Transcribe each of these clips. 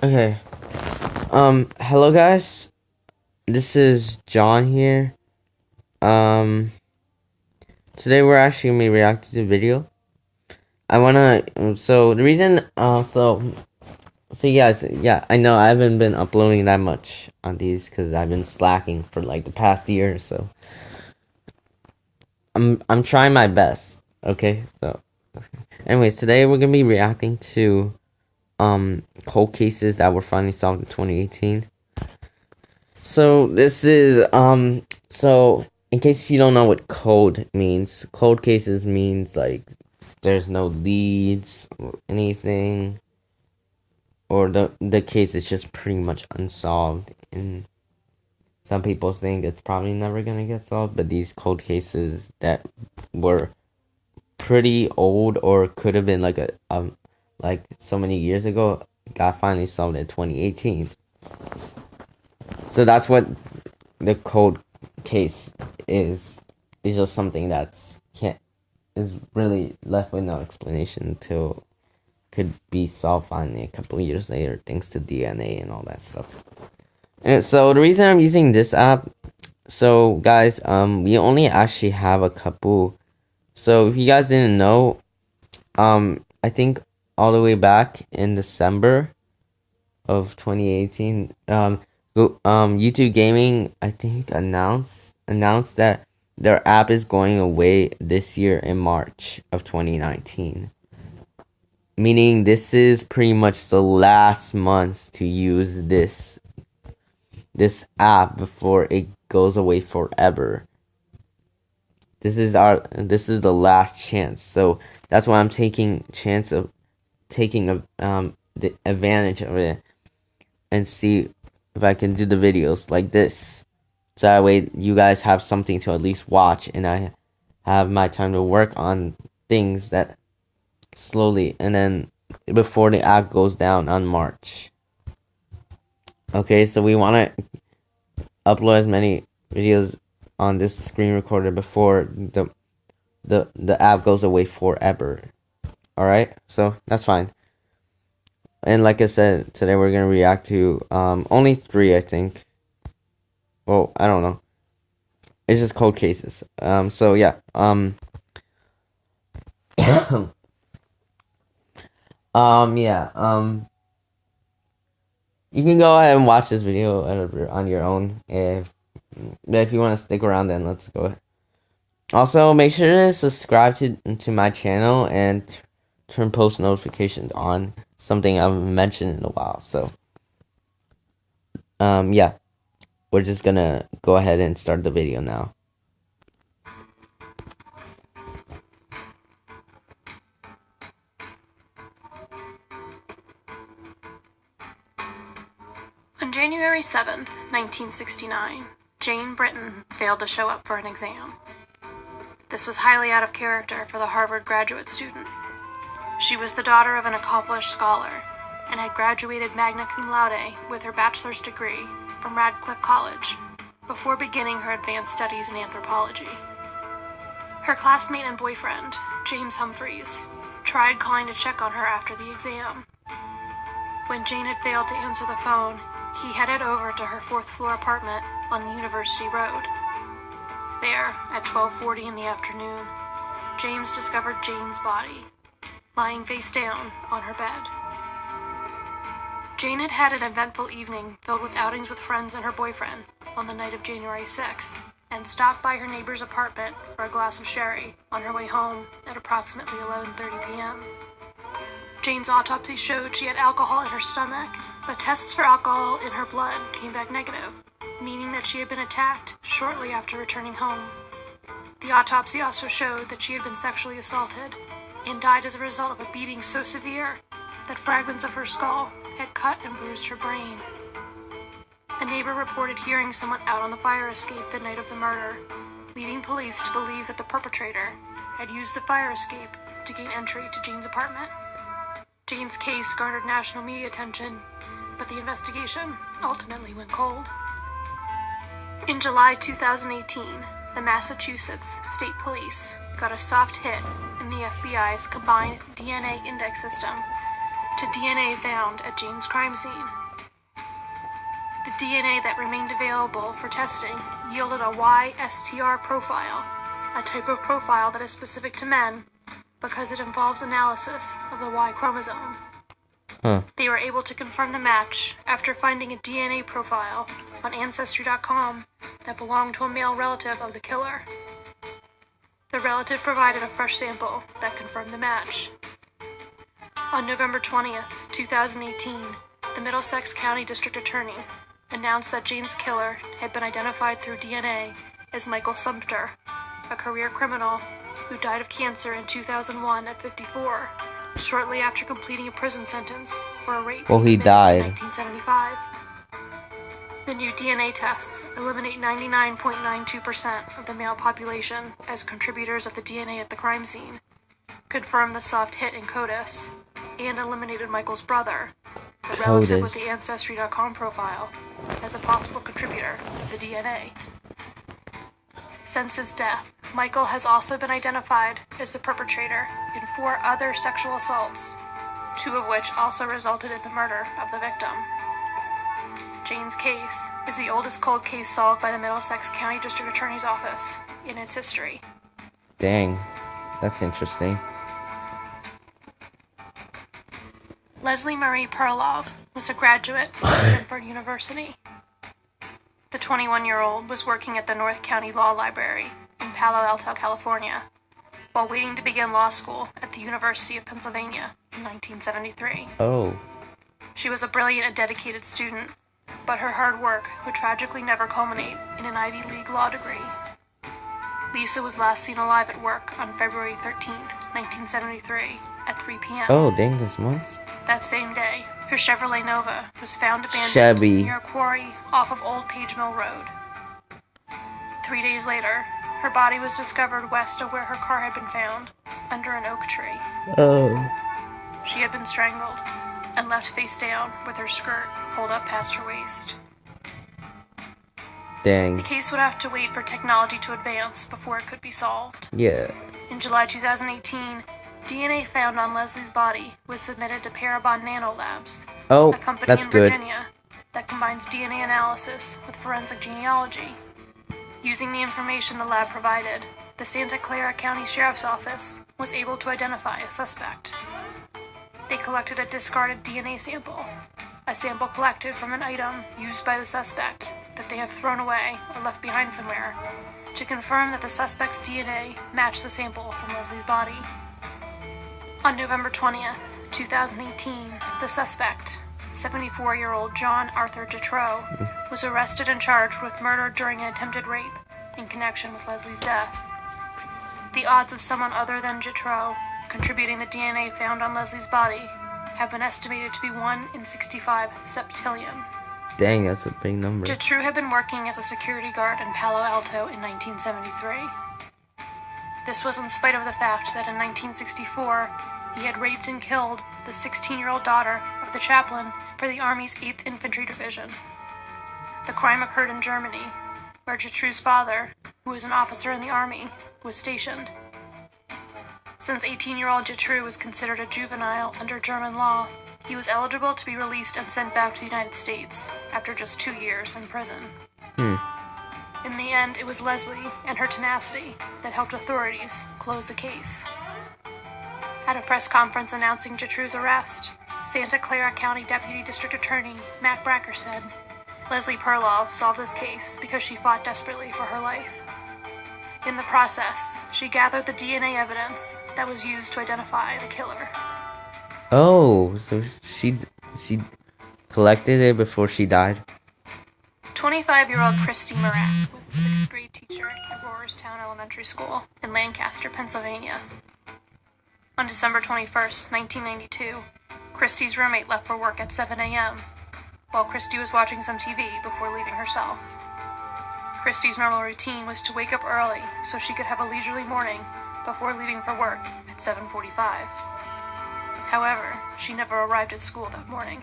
Okay. Hello guys. This is John here. Um, Today we're actually gonna be reacting to the video. So the reason, yeah, I know I haven't been uploading that much on these because I've been slacking for like the past year. So I'm trying my best. Okay. Anyways, today we're gonna be reacting to cold cases that were finally solved in 2018. So this is so in case if you don't know what cold means, cold cases means like there's no leads or anything, or the case is just pretty much unsolved, and some people think it's probably never gonna get solved, but these cold cases that were pretty old or could have been like so many years ago got finally solved in 2018. So that's what the cold case is. It's just something that's can't is really left with no explanation until could be solved finally a couple of years later thanks to DNA and all that stuff. And so the reason I'm using this app, so guys, we only actually have a couple. So if you guys didn't know, I think all the way back in December of 2018, YouTube Gaming, I think announced that their app is going away this year in March of 2019. Meaning this is pretty much the last month to use this app before it goes away forever. This is the last chance. So that's why I'm taking the advantage of it and see if I can do the videos like this. So that way you guys have something to at least watch, and I have my time to work on things that slowly, and then before the app goes down on March. Okay, so we want to upload as many videos on this screen recorder before the app goes away forever. Alright, so that's fine. And like I said, today we're gonna react to only 3, I think. Well, I don't know. It's just cold cases. So yeah. Yeah. You can go ahead and watch this video on your own. If you want to stick around, then let's go. Also, make sure to subscribe to my channel and turn post notifications on. Something I haven't mentioned in a while. So, yeah, we're just gonna go ahead and start the video now. On January 7th, 1969, Jane Britton failed to show up for an exam. This was highly out of character for the Harvard graduate student. She was the daughter of an accomplished scholar and had graduated magna cum laude with her bachelor's degree from Radcliffe College before beginning her advanced studies in anthropology. Her classmate and boyfriend, James Humphreys, tried calling to check on her after the exam. When Jane had failed to answer the phone, he headed over to her 4th-floor apartment on the University Road. There, at 12:40 in the afternoon, James discovered Jane's body, lying face down on her bed. Jane had had an eventful evening filled with outings with friends and her boyfriend on the night of January 6th, and stopped by her neighbor's apartment for a glass of sherry on her way home at approximately 11:30 p.m. Jane's autopsy showed she had alcohol in her stomach, but tests for alcohol in her blood came back negative, meaning that she had been attacked shortly after returning home. The autopsy also showed that she had been sexually assaulted and died as a result of a beating so severe that fragments of her skull had cut and bruised her brain. A neighbor reported hearing someone out on the fire escape the night of the murder, leading police to believe that the perpetrator had used the fire escape to gain entry to Jane's apartment. Jane's case garnered national media attention, but the investigation ultimately went cold. In July 2018, the Massachusetts State Police got a soft hit in the FBI's combined DNA index system to DNA found at Jane's crime scene. The DNA that remained available for testing yielded a YSTR profile, a type of profile that is specific to men because it involves analysis of the Y chromosome. They were able to confirm the match after finding a DNA profile on Ancestry.com that belonged to a male relative of the killer. The relative provided a fresh sample that confirmed the match. On November 20th, 2018, the Middlesex County District Attorney announced that Jane's killer had been identified through DNA as Michael Sumter, a career criminal who died of cancer in 2001 at 54, shortly after completing a prison sentence for a rape Well, he died. in 1975. The new DNA tests eliminate 99.92% of the male population as contributors of the DNA at the crime scene, confirmed the soft hit in CODIS, and eliminated Michael's brother, the relative with the Ancestry.com profile, as a possible contributor of the DNA. Since his death, Michael has also been identified as the perpetrator in 4 other sexual assaults, 2 of which also resulted in the murder of the victim. Jane's case is the oldest cold case solved by the Middlesex County District Attorney's Office in its history. Dang, that's interesting. Leslie Marie Perlov was a graduate of Stanford University. The 21-year-old was working at the North County Law Library in Palo Alto, California, while waiting to begin law school at the University of Pennsylvania in 1973. Oh. She was a brilliant and dedicated student, but her hard work would tragically never culminate in an Ivy League law degree. Lisa was last seen alive at work on February 13th, 1973, at 3 p.m. Oh, dang, this month? That same day, her Chevrolet Nova was found abandoned near a quarry off of Old Page Mill Road. 3 days later, her body was discovered west of where her car had been found, under an oak tree. Oh. She had been strangled and left face down with her skirt pulled up past her waist. Dang. The case would have to wait for technology to advance before it could be solved. Yeah. In July 2018, DNA found on Leslie's body was submitted to Parabon Nanolabs, Oh, a company that's in good. Virginia that combines DNA analysis with forensic genealogy. Using the information the lab provided, the Santa Clara County Sheriff's Office was able to identify a suspect. They collected a discarded DNA sample, a sample collected from an item used by the suspect that they have thrown away or left behind somewhere, to confirm that the suspect's DNA matched the sample from Leslie's body. On November 20th, 2018, the suspect, 74-year-old John Arthur Jetro, was arrested and charged with murder during an attempted rape in connection with Leslie's death. The odds of someone other than Jetro contributing the DNA found on Leslie's body have been estimated to be 1 in 65 septillion. Dang, that's a big number. Jetro had been working as a security guard in Palo Alto in 1973. This was in spite of the fact that in 1964, he had raped and killed the 16-year-old daughter of the chaplain for the Army's 8th Infantry Division. The crime occurred in Germany, where Jetro's father, who was an officer in the Army, was stationed. Since 18-year-old Jetro was considered a juvenile under German law, he was eligible to be released and sent back to the United States after just 2 years in prison. In the end, it was Leslie and her tenacity that helped authorities close the case. At a press conference announcing Jetro's arrest, Santa Clara County Deputy District Attorney Matt Bracker said, "Leslie Perlov solved this case because she fought desperately for her life. In the process, she gathered the DNA evidence that was used to identify the killer." Oh, so she collected it before she died? 25-year-old Christy Marat was a 6th grade teacher at Rohrerstown Elementary School in Lancaster, Pennsylvania. On December 21st, 1992, Christy's roommate left for work at 7 a.m., while Christy was watching some TV before leaving herself. Christy's normal routine was to wake up early so she could have a leisurely morning before leaving for work at 7:45. However, she never arrived at school that morning.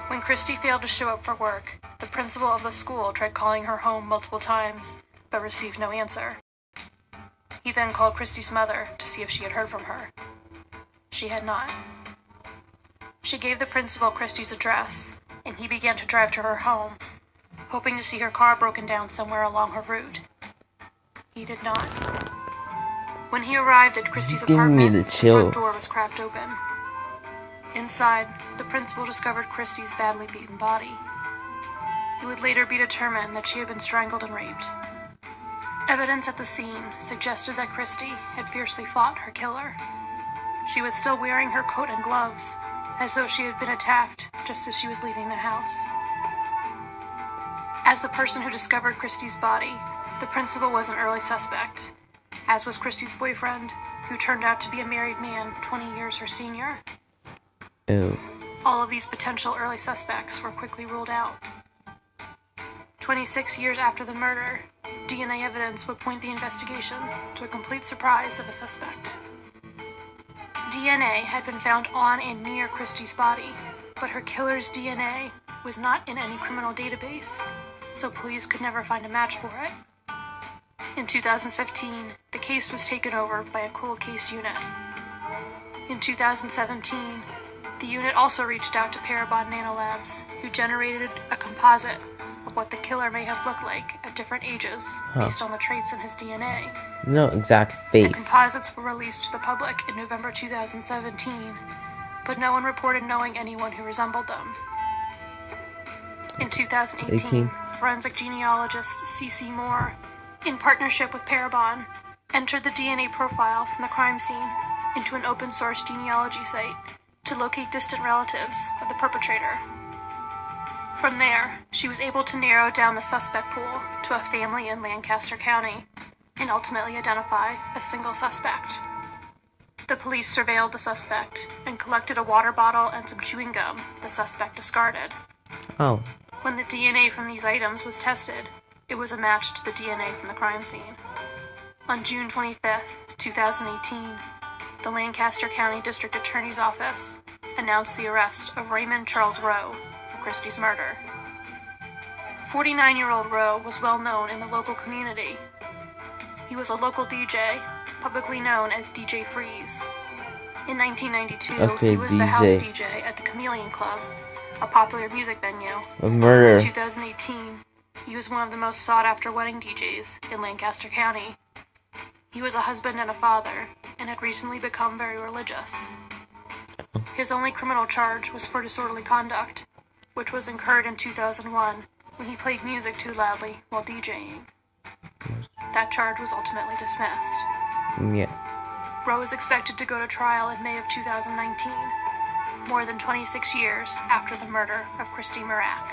When Christy failed to show up for work, the principal of the school tried calling her home multiple times, but received no answer. He then called Christy's mother to see if she had heard from her. she had not. She gave the principal Christie's address, and he began to drive to her home, hoping to see her car broken down somewhere along her route. He did not. When he arrived at Christie's apartment, the front door was cracked open. Inside, the principal discovered Christie's badly beaten body. It would later be determined that she had been strangled and raped. Evidence at the scene suggested that Christie had fiercely fought her killer. She was still wearing her coat and gloves, as though she had been attacked just as she was leaving the house. As the person who discovered Christie's body, the principal was an early suspect, as was Christie's boyfriend, who turned out to be a married man 20 years her senior. Ew. All of these potential early suspects were quickly ruled out. 26 years after the murder, DNA evidence would point the investigation to a complete surprise of a suspect. DNA had been found on and near Christie's body, but her killer's DNA was not in any criminal database, so police could never find a match for it. In 2015, the case was taken over by a cold case unit. In 2017, the unit also reached out to Parabon Nanolabs, who generated a composite of what the killer may have looked like at different ages, based on the traits in his DNA. No exact face. The composites were released to the public in November 2017, but no one reported knowing anyone who resembled them. In 2018, forensic genealogist C.C. Moore, in partnership with Parabon, entered the DNA profile from the crime scene into an open-source genealogy site to locate distant relatives of the perpetrator. From there, she was able to narrow down the suspect pool to a family in Lancaster County and ultimately identify a single suspect. The police surveilled the suspect and collected a water bottle and some chewing gum the suspect discarded. Oh. When the DNA from these items was tested, it was a match to the DNA from the crime scene. On June 25th, 2018, the Lancaster County District Attorney's Office announced the arrest of Raymond Charles Rowe for Christie's murder. 49-year-old Rowe was well known in the local community. He was a local DJ, publicly known as DJ Freeze. In 1992, he was the house DJ at the Chameleon Club, a popular music venue. A murder. In 2018, he was one of the most sought-after wedding DJs in Lancaster County. He was a husband and a father, and had recently become very religious. His only criminal charge was for disorderly conduct, which was incurred in 2001 when he played music too loudly while DJing. That charge was ultimately dismissed. Yeah. Rowe is expected to go to trial in May of 2019, more than 26 years after the murder of Christy Murack.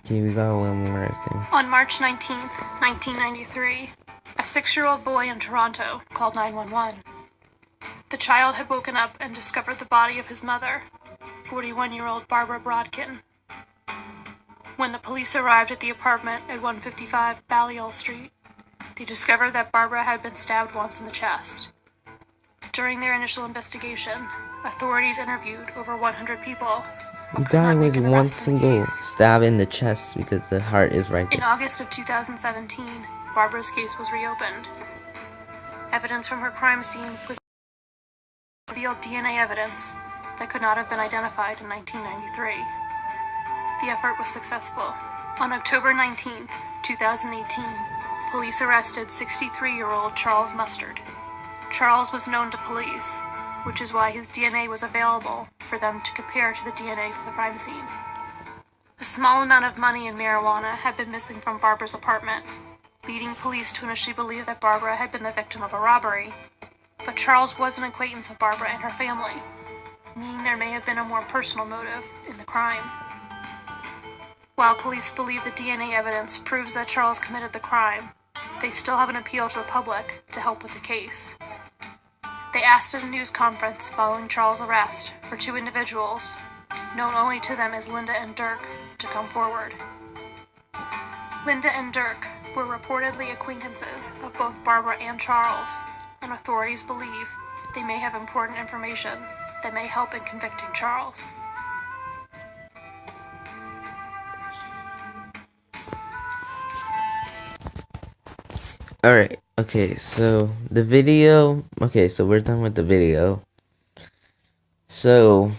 Okay, we got one more thing. On March 19th, 1993, a 6-year-old boy in Toronto called 911. The child had woken up and discovered the body of his mother, 41-year-old Barbara Brodkin. When the police arrived at the apartment at 155 Balliol Street, they discovered that Barbara had been stabbed once in the chest. During their initial investigation, authorities interviewed over 100 people. He died with one single stab in the chest because the heart is right there. In August of 2017, Barbara's case was reopened. Evidence from her crime scene was revealed DNA evidence that could not have been identified in 1993. The effort was successful. On October 19, 2018, police arrested 63-year-old Charles Mustard. Charles was known to police, which is why his DNA was available for them to compare to the DNA from the crime scene. A small amount of money and marijuana had been missing from Barbara's apartment, leading police to initially believe that Barbara had been the victim of a robbery. But Charles was an acquaintance of Barbara and her family, meaning there may have been a more personal motive in the crime. While police believe the DNA evidence proves that Charles committed the crime, they still have an appeal to the public to help with the case. They asked at a news conference following Charles' arrest for 2 individuals, known only to them as Linda and Dirk, to come forward. Linda and Dirk were reportedly acquaintances of both Barbara and Charles, and authorities believe they may have important information that may help in convicting Charles. Alright, Okay, so the video. Okay, so we're done with the video. So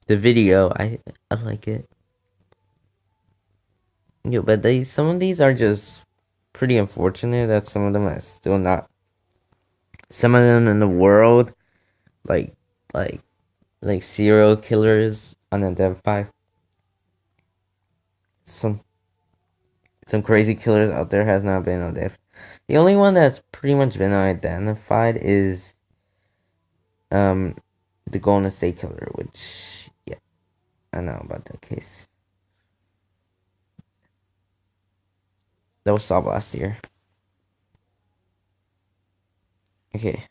the video, I like it. Yeah, but some of these are just pretty unfortunate that some of them are still not. Some of them in the world, like like like serial killers unidentified. Some crazy killers out there has not been identified. The only one that's pretty much been identified is the Golden State Killer, which yeah, I know about that case. That was solved last year. Okay.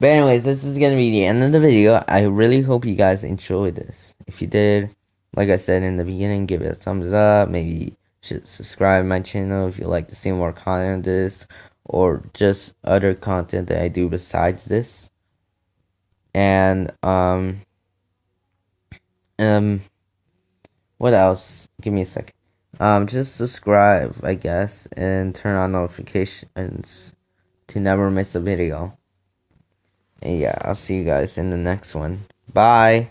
But anyways, this is gonna be the end of the video. I really hope you guys enjoyed this. If you did, like I said in the beginning, give it a thumbs up. Maybe you should subscribe to my channel if you like to see more content of this, or just other content that I do besides this. And what else? Give me a second. Just subscribe, I guess, and turn on notifications to never miss a video. And yeah, I'll see you guys in the next one. Bye.